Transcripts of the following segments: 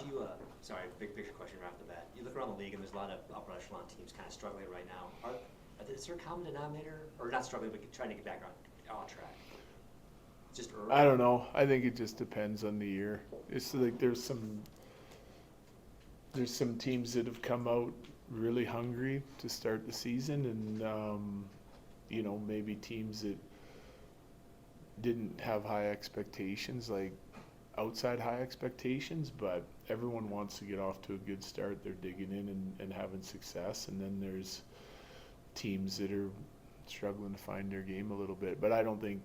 George, sorry, big picture question right off the bat. You look around the league and there's a lot of upper echelon teams kind of struggling right now. Is there a common denominator? Or not struggling, but trying to get back on track? Just early? I don't know. I think it just depends on the year. It's like there's some teams that have come out really hungry to start the season, and maybe teams that didn't have high expectations, like outside high expectations, but everyone wants to get off to a good start. They're digging in and having success, and then there's teams that are struggling to find their game a little bit. But I don't think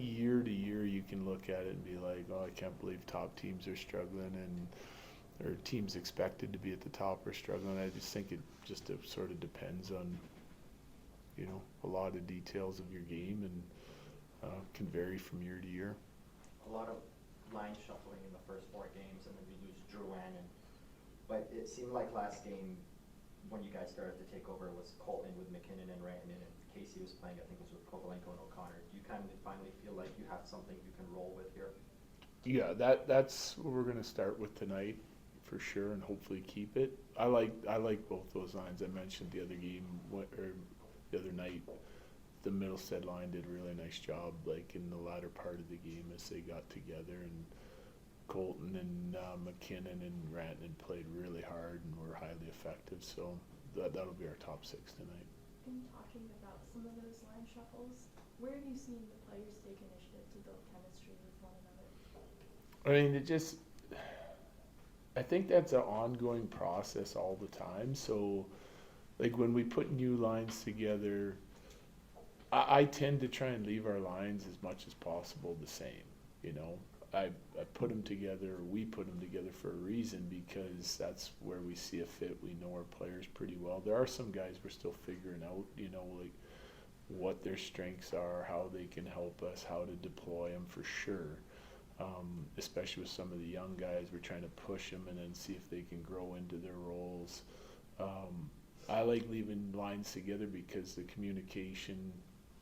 year to year you can look at it and be like, oh, I can't believe top teams are struggling and or teams expected to be at the top are struggling. I just think it just sort of depends on a lot of details of your game, and can vary from year to year. A lot of line shuffling in the first 4 games, and then we lose Drouin. But it seemed like last game, when you guys started to take over, was Colton with McKinnon and Rantanen, and Casey was playing, I think it was with Kovalenko and O'Connor. Do you kind of finally feel like you have something you can roll with here? Yeah, that's what we're going to start with tonight for sure, and hopefully keep it. I like both those lines. I mentioned the other game or the other night. The Middlestead line did a really nice job, like in the latter part of the game as they got together, and Colton and McKinnon and Rantanen played really hard and were highly effective. So that'll be our top 6 tonight. In talking about some of those line shuffles, where have you seen the players take initiative to build chemistry with one another? I mean, I think that's an ongoing process all the time. So, like when we put new lines together, I tend to try and leave our lines as much as possible the same. I put them together, we put them together for a reason, because that's where we see a fit. We know our players pretty well. There are some guys we're still figuring out, like what their strengths are, how they can help us, how to deploy them for sure. Especially with some of the young guys, we're trying to push them and then see if they can grow into their roles. I like leaving lines together because the communication,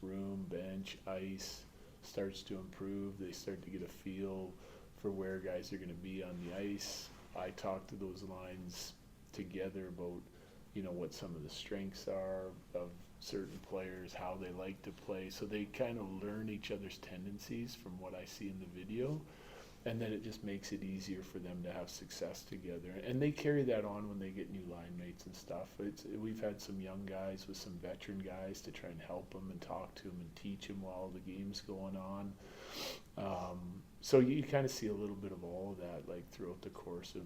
room, bench, ice, starts to improve. They start to get a feel for where guys are going to be on the ice. I talk to those lines together about, what some of the strengths are of certain players, how they like to play. So they kind of learn each other's tendencies from what I see in the video. And then it just makes it easier for them to have success together. And they carry that on when they get new line mates and stuff. We've had some young guys with some veteran guys to try and help them and talk to them and teach them while the game's going on. So you kind of see a little bit of all of that, like throughout the course of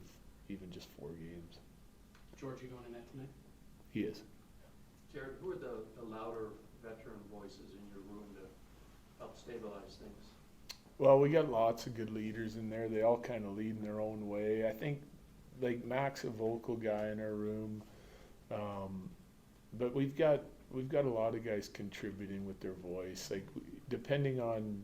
even just 4 games. George, you going in net tonight? He is. Jared, who are the louder veteran voices in your room to help stabilize things? Well, we got lots of good leaders in there. They all kind of lead in their own way. I think, like Mac's a vocal guy in our room, but we've got a lot of guys contributing with their voice. Like depending on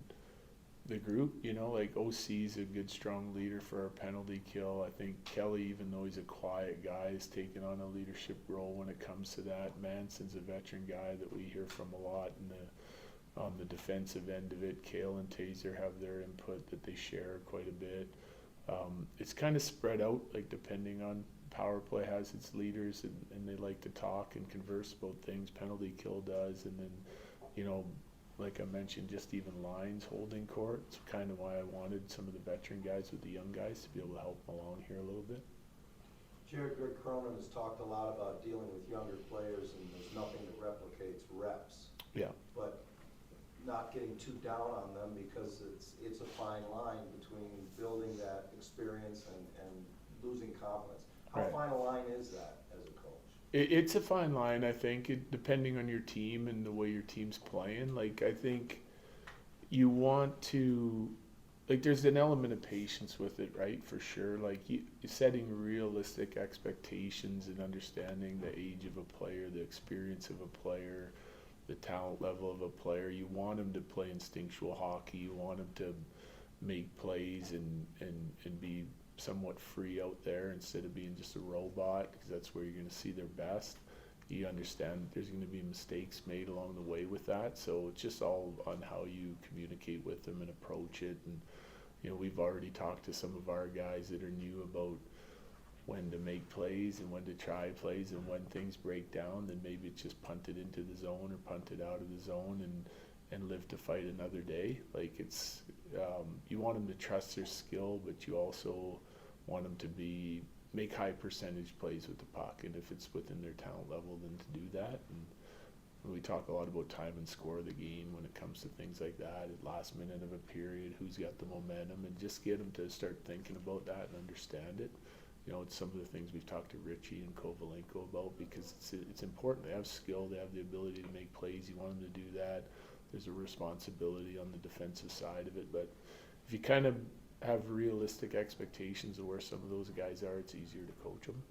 the group, like OC's a good strong leader for our penalty kill. I think Kelly, even though he's a quiet guy, is taking on a leadership role when it comes to that. Manson's a veteran guy that we hear from a lot on the defensive end of it. Kale and Taser have their input that they share quite a bit. It's kind of spread out, like depending on power play has its leaders, and they like to talk and converse about things. Penalty kill does, and then like I mentioned, just even lines holding court. It's kind of why I wanted some of the veteran guys with the young guys to be able to help them along here a little bit. Jared, Greg Cronin has talked a lot about dealing with younger players, and there's nothing that replicates reps. Yeah. But not getting too down on them, because it's a fine line between building that experience and losing confidence. How Right. fine a line is that as a coach? It's a fine line, I think, depending on your team and the way your team's playing. Like, I think you want to, like, there's an element of patience with it, right? For sure. Like, setting realistic expectations and understanding the age of a player, the experience of a player, the talent level of a player. You want them to play instinctual hockey. You want them to make plays and be somewhat free out there instead of being just a robot, because that's where you're going to see their best. You understand that there's going to be mistakes made along the way with that, so it's just all on how you communicate with them and approach it. And we've already talked to some of our guys that are new about when to make plays and when to try plays, and when things break down, then maybe it's just punted into the zone or punted out of the zone and live to fight another day. Like it's, you want them to trust their skill, but you also want them to make high percentage plays with the puck, and if it's within their talent level, then to do that. And we talk a lot about time and score of the game when it comes to things like that, at last minute of a period, who's got the momentum, and just get them to start thinking about that and understand it. You know, it's some of the things we've talked to Richie and Kovalenko about, because it's important. They have skill, they have the ability to make plays. You want them to do that. There's a responsibility on the defensive side of it, but if you kind of have realistic expectations of where some of those guys are, it's easier to coach them.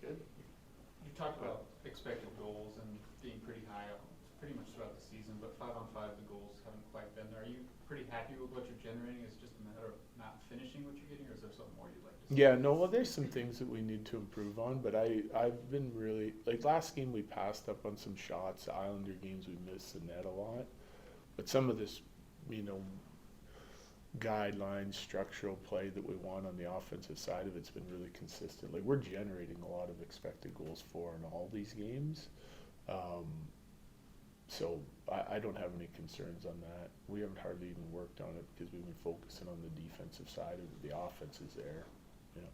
Good. You talked about expected goals and being pretty high pretty much throughout the season, but 5-on-5 the goals haven't quite been there. Are you pretty happy with what you're generating? Is it just a matter of not finishing what you're getting, or is there something more you'd like to see? Yeah, no, well, there's some things that we need to improve on, but I've been really, like last game we passed up on some shots, Islander games we missed the net a lot, but some of this, you know, guidelines, structural play that we want on the offensive side of it's been really consistent. Like we're generating a lot of expected goals for in all these games. So I don't have any concerns on that. We haven't hardly even worked on it because we've been focusing on the defensive side of it. The offense is there. Yeah.